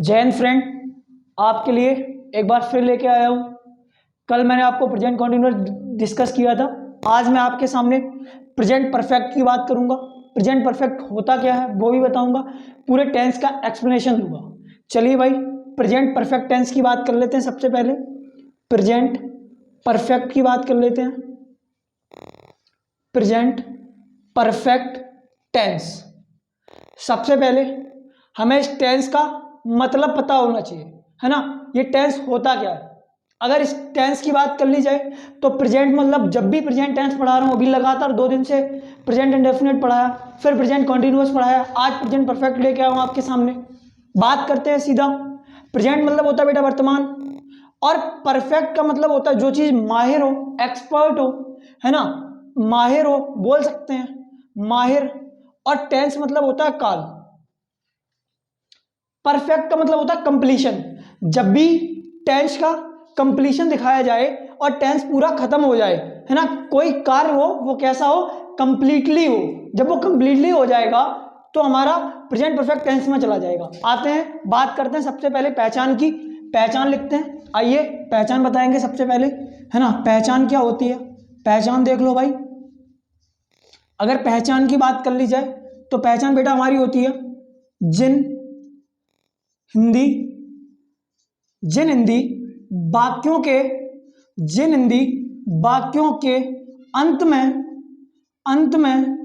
जय हिंद फ्रेंड, आपके लिए एक बार फिर लेके आया हूँ। कल मैंने आपको प्रेजेंट कॉन्टिन्यूअस डिस्कस किया था। आज मैं आपके सामने प्रेजेंट परफेक्ट की बात करूँगा। प्रेजेंट परफेक्ट होता क्या है वो भी बताऊँगा, पूरे टेंस का एक्सप्लेनेशन दूंगा। चलिए भाई, प्रेजेंट परफेक्ट टेंस की बात कर लेते हैं। सबसे पहले प्रेजेंट परफेक्ट की बात कर लेते हैं। प्रेजेंट परफेक्ट टेंस, सबसे पहले हमें इस टेंस का मतलब पता होना चाहिए, है ना। ये टेंस होता क्या है। अगर इस टेंस की बात कर ली जाए तो प्रेजेंट मतलब जब भी प्रेजेंट टेंस पढ़ा रहा हूँ, अभी लगातार 2 दिन से प्रेजेंट इंडेफिनिट पढ़ाया, फिर प्रेजेंट कॉन्टिन्यूअस पढ़ाया, आज प्रेजेंट परफेक्ट लेके आया हूँ आपके सामने। बात करते हैं सीधा। प्रेजेंट मतलब होता है बेटा वर्तमान, और परफेक्ट का मतलब होता है जो चीज़ माहिर हो, एक्सपर्ट हो, है ना, माहिर हो, बोल सकते हैं माहिर। और टेंस मतलब होता है काल। परफेक्ट का मतलब होता है कंप्लीशन। जब भी टेंस का कंप्लीशन दिखाया जाए और टेंस पूरा खत्म हो जाए, है ना, कोई कार्य हो वो कैसा हो, कंप्लीटली हो। जब वो कंप्लीटली हो जाएगा तो हमारा प्रेजेंट परफेक्ट टेंस में चला जाएगा। आते हैं, बात करते हैं सबसे पहले पहचान की। पहचान लिखते हैं, आइए पहचान बताएंगे सबसे पहले, है ना। पहचान क्या होती है, पहचान देख लो भाई। अगर पहचान की बात कर ली जाए तो पहचान बेटा हमारी होती है जिन हिंदी वाक्यों के, जिन हिंदी वाक्यों के अंत में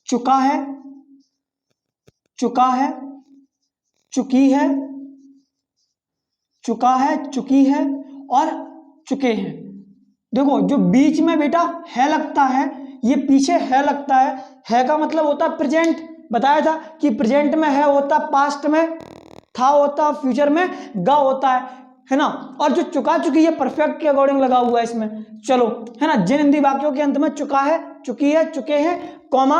चुका है, चुकी है और चुके हैं। देखो, जो बीच में बेटा है लगता है, ये पीछे है लगता है का मतलब होता है प्रेजेंट। बताया था कि प्रेजेंट में है होता, पास्ट में था होता, फ्यूचर में गा होता है ना। और जो चुका चुकी है परफेक्ट के अकॉर्डिंग लगा हुआ है इसमें। चलो, है ना, जिन हिंदी वाक्यों के अंत में चुका है, चुकी है, चुके हैं, कॉमा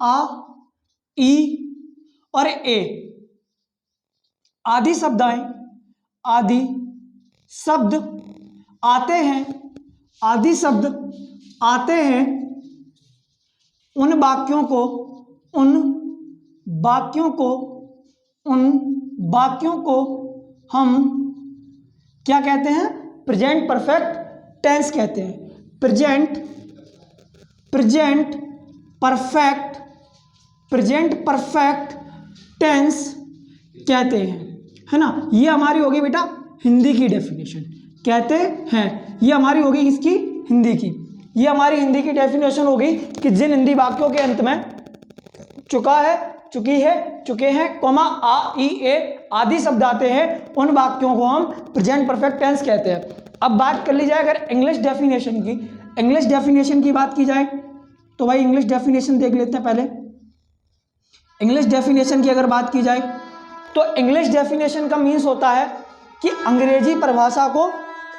आ ई और ए आदि शब्द आए, आदि शब्द आते हैं, आदि शब्द आते हैं, उन वाक्यों को हम क्या कहते हैं, प्रेजेंट परफेक्ट टेंस कहते हैं। प्रेजेंट परफेक्ट टेंस कहते हैं, है ना। ये हमारी होगी बेटा हिंदी की डेफिनेशन। कहते हैं, ये हमारी होगी इसकी हिंदी की, ये हमारी हिंदी की डेफिनेशन होगी कि जिन हिंदी वाक्यों के अंत में चुका है, चुकी है, चुके हैं, कॉमा आ ई ए आदि शब्द आते हैं, उन वाक्यों को हम प्रेजेंट परफेक्ट टेंस कहते हैं। अब बात कर ली जाए अगर इंग्लिश डेफिनेशन की, इंग्लिश डेफिनेशन की बात की जाए तो भाई इंग्लिश डेफिनेशन देख लेते हैं पहले। इंग्लिश डेफिनेशन की अगर बात की जाए तो इंग्लिश डेफिनेशन का मीन्स होता है कि अंग्रेजी परिभाषा को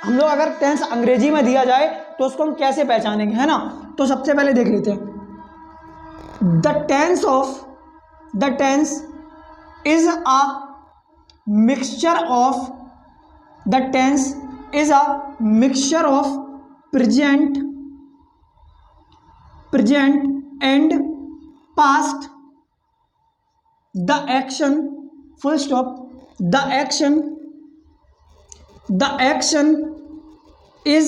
हम लोग अगर टेंस अंग्रेजी में दिया जाए तो उसको हम कैसे पहचानेंगे, है ना। तो सबसे पहले देख लेते हैं, the tense is a mixture of present and past. The action full stop, the action is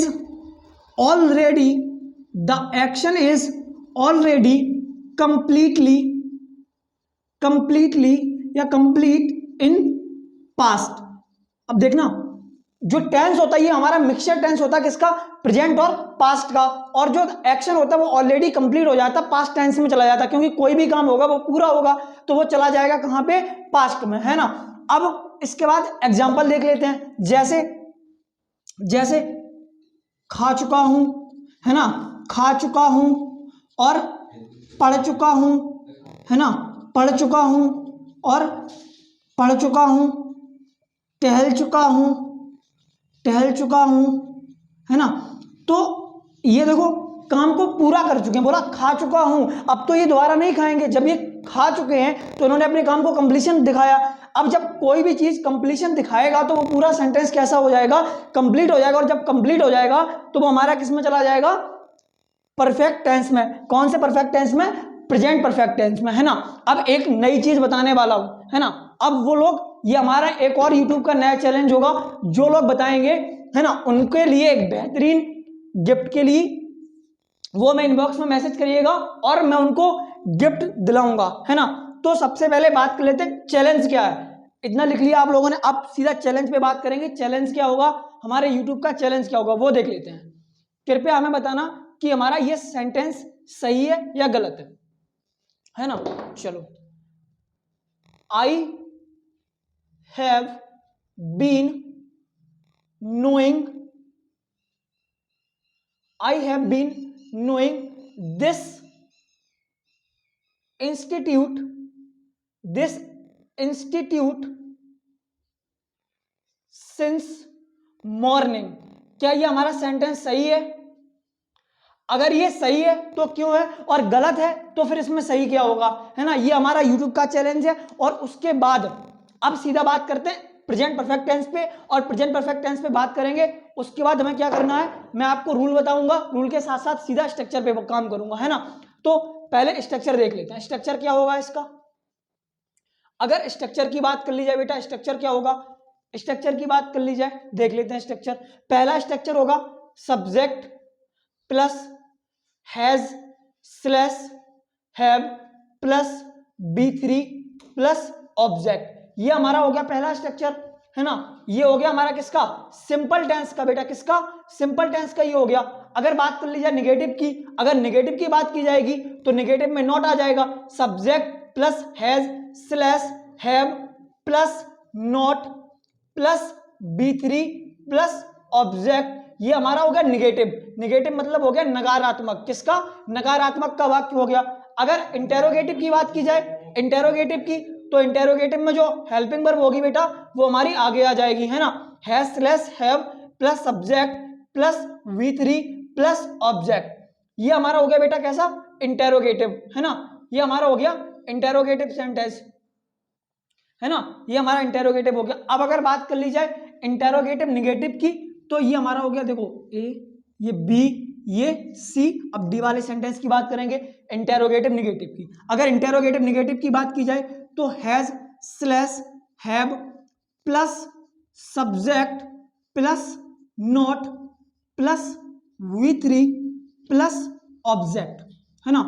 already completely या complete in past। अब देखना, जो टेंस होता है ये हमारा मिक्सचर टेंस होता है, किसका, प्रेजेंट और पास्ट का। और जो एक्शन होता है वो ऑलरेडी कंप्लीट हो जाता है, पास्ट टेंस में चला जाता है, क्योंकि कोई भी काम होगा वो पूरा होगा तो वो चला जाएगा कहाँ पे, पास्ट में, है ना। अब इसके बाद एग्जांपल देख लेते हैं, जैसे खा चुका हूं, है ना, खा चुका हूं, और पढ़ चुका हूं, है ना, पढ़ चुका हूं और पढ़ चुका हूं, टहल चुका हूं, है ना। तो ये देखो काम को पूरा कर चुके हैं, बोला खा चुका हूं, अब तो ये दोबारा नहीं खाएंगे, जब ये खा चुके हैं तो उन्होंने अपने काम को कंप्लीशन दिखाया। अब जब कोई भी चीज कंप्लीशन दिखाएगा तो वो पूरा सेंटेंस कैसा हो जाएगा, कंप्लीट हो जाएगा, और जब कंप्लीट हो जाएगा तो वो हमारा किस में चला जाएगा, परफेक्ट टेंस में। कौन से परफेक्ट टेंस में, प्रेजेंट परफेक्ट टेंस में, है ना। अब एक नई चीज बताने वाला हूं, है ना। अब वो लोग, ये हमारा एक और यूट्यूब का नया चैलेंज होगा, जो लोग बताएंगे है ना, उनके लिए एक बेहतरीन गिफ्ट के लिए वो मैं इनबॉक्स में मैसेज करिएगा और मैं उनको गिफ्ट दिलाऊंगा, है ना। तो सबसे पहले बात कर लेते हैं चैलेंज क्या है। इतना लिख लिया आप लोगों ने, अब सीधा चैलेंज पे बात करेंगे। चैलेंज क्या होगा, हमारे यूट्यूब का चैलेंज क्या होगा वो देख लेते हैं। कृपया हमें बताना कि हमारा ये सेंटेंस सही है या गलत है ना। चलो, I have been knowing, I have been knowing this institute since morning. क्या ये हमारा सेंटेंस सही है? अगर ये सही है तो क्यों है, और गलत है तो फिर इसमें सही क्या होगा, है ना। ये हमारा यूट्यूब का चैलेंज है। और उसके बाद अब सीधा बात करते हैं प्रेजेंट परफेक्ट टेंस पे, और प्रेजेंट परफेक्ट टेंस पे बात करेंगे। उसके बाद हमें क्या करना है, मैं आपको रूल बताऊंगा, रूल के साथ साथ सीधा स्ट्रक्चर पे काम करूंगा, है ना। तो पहले स्ट्रक्चर देख लेते हैं। स्ट्रक्चर क्या होगा इसका, अगर स्ट्रक्चर की बात कर ली जाए बेटा, स्ट्रक्चर क्या होगा, स्ट्रक्चर की बात कर ली जाए, देख लेते हैं स्ट्रक्चर। पहला स्ट्रक्चर होगा subject plus has slash have plus B3 plus object. ये हमारा हो गया पहला स्ट्रक्चर, है ना। ये हो गया हमारा किसका, सिंपल टेंस का बेटा, किसका, सिंपल टेंस का ये हो गया। अगर बात कर ली जाए निगेटिव की, अगर निगेटिव की बात की जाएगी तो निगेटिव में नॉट आ जाएगा, subject plus has slash have plus not plus B3 plus object. ये हमारा हो गया निगेटिव। निगेटिव मतलब हो गया नकारात्मक, किसका, नकारात्मक का वाक्य हो गया। अगर इंटेरोगेटिव की बात की जाए, इंटेरोगेटिव की, तो इंटेरोगेटिव में जो हेल्पिंग वर्ब होगी बेटा वो हमारी आगे आ जाएगी, है ना। Has slash have plus subject plus V3 plus object. ये हमारा हो गया बेटा कैसा, इंटेरोगेटिव, है ना। ये हमारा हो गया इंटेरोगेटिव सेंटेंस, है ना। ये हमारा इंटेरोगेटिव हो गया। अब अगर बात कर ली जाए इंटेरोगेटिव निगेटिव की, तो ये हमारा हो गया, देखो ए, ये बी, ये सी। अब डी वाले सेंटेंस की बात करेंगे इंटेरोगेटिव निगेटिव की। अगर इंटेरोगेटिव निगेटिव की बात की जाए तो has slash have plus subject plus not plus V3 plus object, है ना।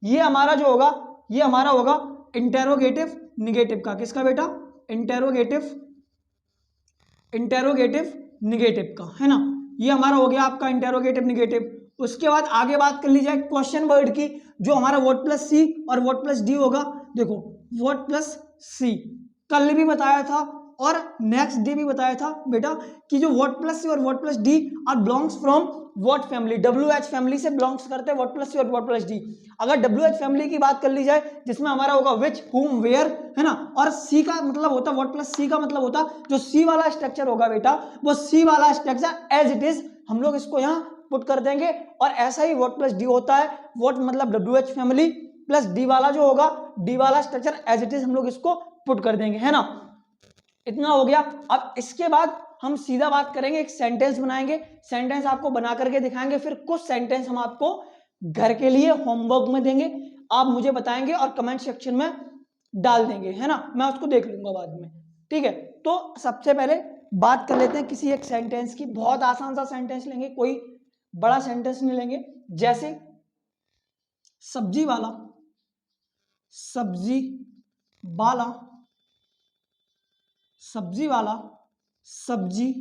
ये हमारा जो होगा, ये हमारा होगा इंटेरोगेटिव निगेटिव का, किसका बेटा, इंटेरोगेटिव निगेटिव का, है ना। ये हमारा हो गया आपका इंटेरोगेटिव निगेटिव। उसके बाद आगे बात कर ली जाए क्वेश्चन वर्ड की, जो हमारा वर्ड प्लस सी और वर्ड प्लस डी होगा। देखो वर्ड प्लस सी कल भी बताया था और नेक्स्ट डे भी बताया था बेटा, कि जो वर्ड प्लस सी और word plus D R belongs from word family, WH family से बिलोंग्स करते हैं वर्ड प्लस सी और वर्ड प्लस डी। अगर WH फैमिली की बात कर ली जाए, जिसमें हमारा होगा विच, हुम, वेयर, है ना, और सी का मतलब होता, वर्ड प्लस सी का मतलब होता, जो सी वाला स्ट्रक्चर होगा बेटा, वो सी वाला स्ट्रक्चर एज इट इज हम लोग इसको यहाँ पुट कर देंगे। और ऐसा ही वर्ड प्लस डी होता है, वर्ड मतलब WH फैमिली प्लस डी वाला जो होगा, डी वाला स्ट्रक्चर एज इट इज हम लोग इसको पुट कर देंगे, है ना। इतना हो गया। अब इसके बाद हम सीधा बात करेंगे, एक सेंटेंस बनाएंगे, सेंटेंस आपको बना करके दिखाएंगे। फिर कुछ सेंटेंस हम आपको घर के लिए होमवर्क में देंगे, आप मुझे बताएंगे और कमेंट सेक्शन में डाल देंगे, है ना। मैं उसको देख लूंगा बाद में, ठीक है। तो सबसे पहले बात कर लेते हैं किसी एक सेंटेंस की। बहुत आसान सा सेंटेंस लेंगे, कोई बड़ा सेंटेंस नहीं लेंगे। जैसे सब्जी वाला, सब्जी वाला, सब्जी वाला, सब्जी,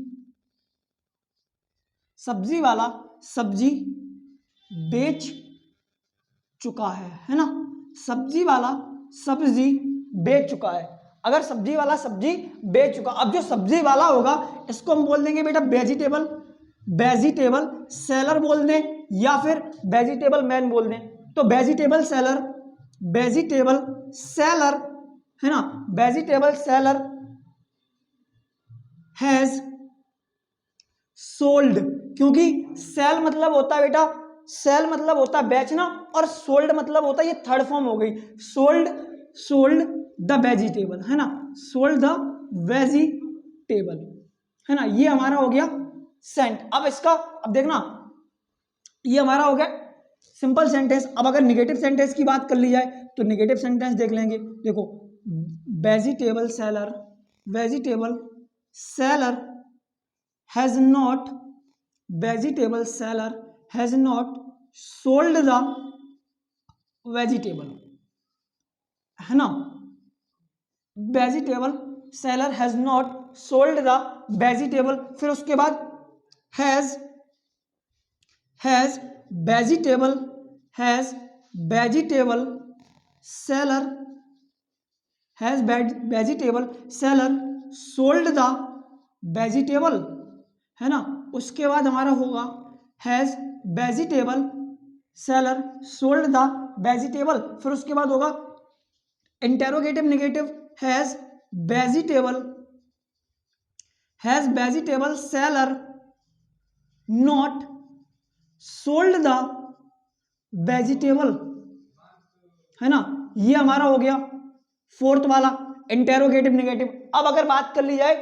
सब्जी वाला सब्जी बेच चुका है ना। सब्जी वाला सब्जी बेच चुका है। अगर सब्जी वाला सब्जी बेच चुका, अब जो सब्जी वाला होगा इसको हम बोल देंगे बेटा वेजिटेबल, वेजिटेबल सेलर बोल दें या फिर वेजिटेबल मैन बोल दें। तो वेजिटेबल सेलर, वेजिटेबल सेलर, है ना, वेजिटेबल सेलर हैज सोल्ड, क्योंकि सेल मतलब होता है बेटा, सेल मतलब होता है बेचना, और सोल्ड मतलब होता है, ये थर्ड फॉर्म हो गई, सोल्ड, सोल्ड द वेजिटेबल, है ना, सोल्ड द वेजिटेबल, है ना। ये हमारा हो गया सेंट। अब इसका, अब देखना, ये हमारा हो गया सिंपल सेंटेंस। अब अगर निगेटिव सेंटेंस की बात कर ली जाए तो निगेटिव सेंटेंस देख लेंगे। देखो vegetable seller has not sold the vegetable, है ना, vegetable seller has not sold the vegetable, फिर उसके बाद has vegetable seller sold the vegetable, है ना, उसके बाद हमारा होगा has vegetable seller sold the vegetable, फिर उसके बाद होगा interrogative negative has vegetable seller not sold the vegetable, है ना, ये हमारा हो गया फोर्थ वाला इंटेरोगेटिव नेगेटिव। अब अगर बात कर ली जाए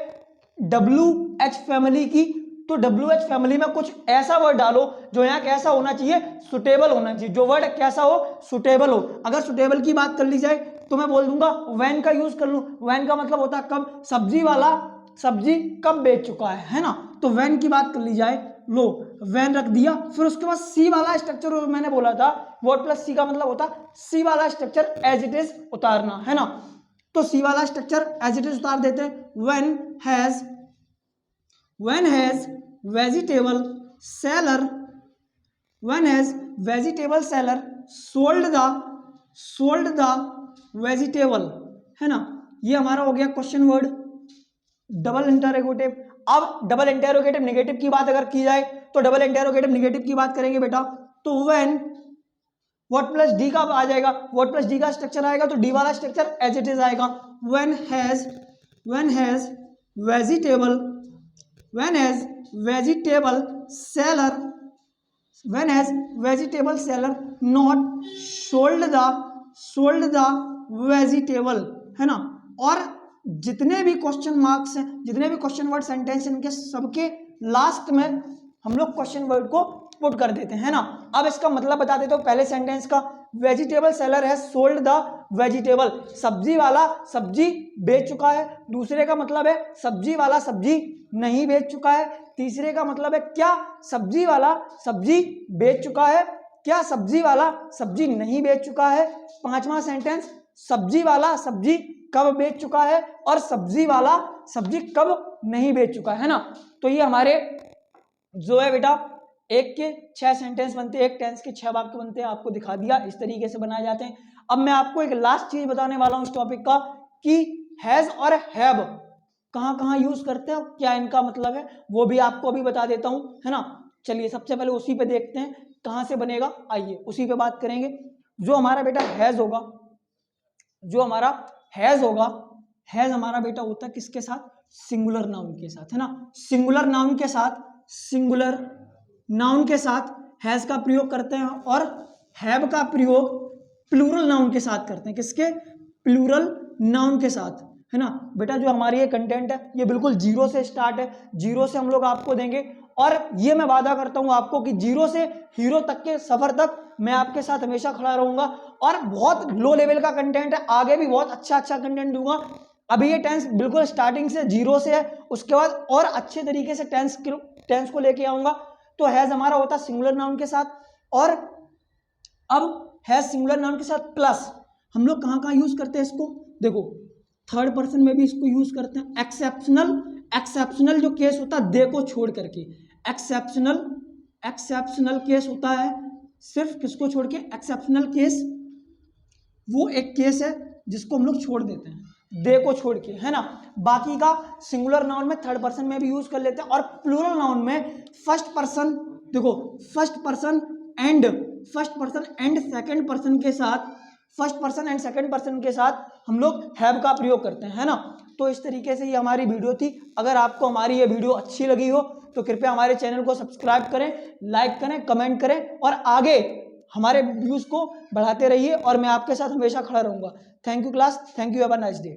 WH फैमिली की, तो WH फैमिली में कुछ ऐसा वर्ड डालो जो यहाँ कैसा होना चाहिए, सुटेबल होना चाहिए, जो वर्ड कैसा हो, सुटेबल हो। अगर सुटेबल की बात कर ली जाए तो मैं बोल दूंगा व्हेन का यूज कर लूं। व्हेन का मतलब होता है कब, सब्जी वाला सब्जी कब बेच चुका है ना, तो व्हेन की बात कर ली जाए, लो व्हेन रख दिया, फिर उसके बाद सी वाला स्ट्रक्चर मैंने बोला था, वर्ड प्लस सी का मतलब होता सी वाला स्ट्रक्चर एज इट इज उतारना, है ना, तो सी वाला स्ट्रक्चर एज इट इज उतार देते हैं। When has vegetable seller sold the vegetable, है ना, ये हमारा हो गया क्वेश्चन वर्ड डबल इंटरोगेटिव। अब डबल इंटरोगेटिव नेगेटिव की बात अगर की जाए तो डबल इंटरोगेटिव नेगेटिव की बात करेंगे बेटा, तो व्हेन वर्ड प्लस डी का आ जाएगा, वर्ड प्लस डी का स्ट्रक्चर आएगा तो डी वाला स्ट्रक्चर एज इट इज आएगा। When has vegetable seller not sold the vegetable, है ना, और जितने भी क्वेश्चन मार्क्स हैं, जितने भी क्वेश्चन वर्ड सेंटेंस, इनके सबके लास्ट में हम लोग क्वेश्चन वर्ड को पुट कर देते हैं, है ना। अब इसका मतलब बता देते हो पहले सेंटेंस का, वेजिटेबल सेलर है सोल्ड द वेजिटेबल, सब्जी वाला सब्जी बेच चुका है। दूसरे का मतलब है सब्जी वाला सब्जी नहीं बेच चुका है। तीसरे का मतलब है क्या सब्जी वाला सब्जी बेच चुका है, क्या सब्जी वाला सब्जी नहीं बेच चुका है। पांचवा सेंटेंस, सब्जी वाला सब्जी कब बेच चुका है और सब्जी वाला सब्जी कब नहीं बेच चुका है ना। तो ये हमारे जो है बेटा एक के 6 सेंटेंस बनते हैं, एक टेंस के 6 वाक्य बनते हैं, आपको दिखा दिया इस तरीके से बनाए जाते हैं। अब मैं आपको एक लास्ट चीज बताने वाला हूं इस टॉपिक का कि हैज और हैव कहां कहां यूज करते हैं, क्या इनका मतलब है, वो भी आपको अभी बता देता हूं, है ना। चलिए सबसे पहले उसी पे देखते हैं कहां से बनेगा, आइए उसी पे बात करेंगे। जो हमारा बेटा हैज होगा, जो हमारा हैज होगा, हैज हमारा बेटा होता है किसके साथ, सिंगुलर नाउन के साथ, है ना। सिंगुलर नाउन के साथ, सिंगुलर नाउन के साथ हैज का प्रयोग करते हैं और हैव का प्रयोग प्लूरल नाउन के साथ करते हैं। किसके, प्लूरल नाउन के साथ, है ना। बेटा जो हमारी ये कंटेंट है ये बिल्कुल जीरो से स्टार्ट है, जीरो से हम लोग आपको देंगे और ये मैं वादा करता हूं आपको कि जीरो से हीरो तक के सफर तक मैं आपके साथ हमेशा खड़ा रहूंगा। और बहुत लो लेवल का कंटेंट है, आगे भी बहुत अच्छा कंटेंट दूंगा। अभी ये टेंस बिल्कुल स्टार्टिंग से जीरो से है, उसके बाद और अच्छे तरीके से टेंस को लेके आऊंगा। तो हैज हमारा होता है सिंगुलर नाउन के साथ, और अब हैज सिंगुलर नाउन के साथ प्लस हम लोग कहां कहां यूज करते हैं इसको, देखो थर्ड पर्सन में भी इसको यूज करते हैं। एक्सेप्शनल जो केस होता है दे को छोड़ करके, एक्सेप्शनल केस होता है सिर्फ किसको छोड़ के, एक्सेप्शनल केस वो एक केस है जिसको हम लोग छोड़ देते हैं, दे को छोड़ के, है ना। बाकी का सिंगुलर नाउन में थर्ड पर्सन में भी यूज कर लेते हैं और प्लूरल नाउन में फर्स्ट पर्सन, देखो first person and second person के साथ, first person and second person के साथ हम लोग हैव का प्रयोग करते हैं, है ना। तो इस तरीके से ये हमारी वीडियो थी। अगर आपको हमारी ये वीडियो अच्छी लगी हो तो कृपया हमारे चैनल को सब्सक्राइब करें, लाइक करें, कमेंट करें और आगे हमारे व्यूज को बढ़ाते रहिए और मैं आपके साथ हमेशा खड़ा रहूंगा। Thank you class, thank you, have a nice day.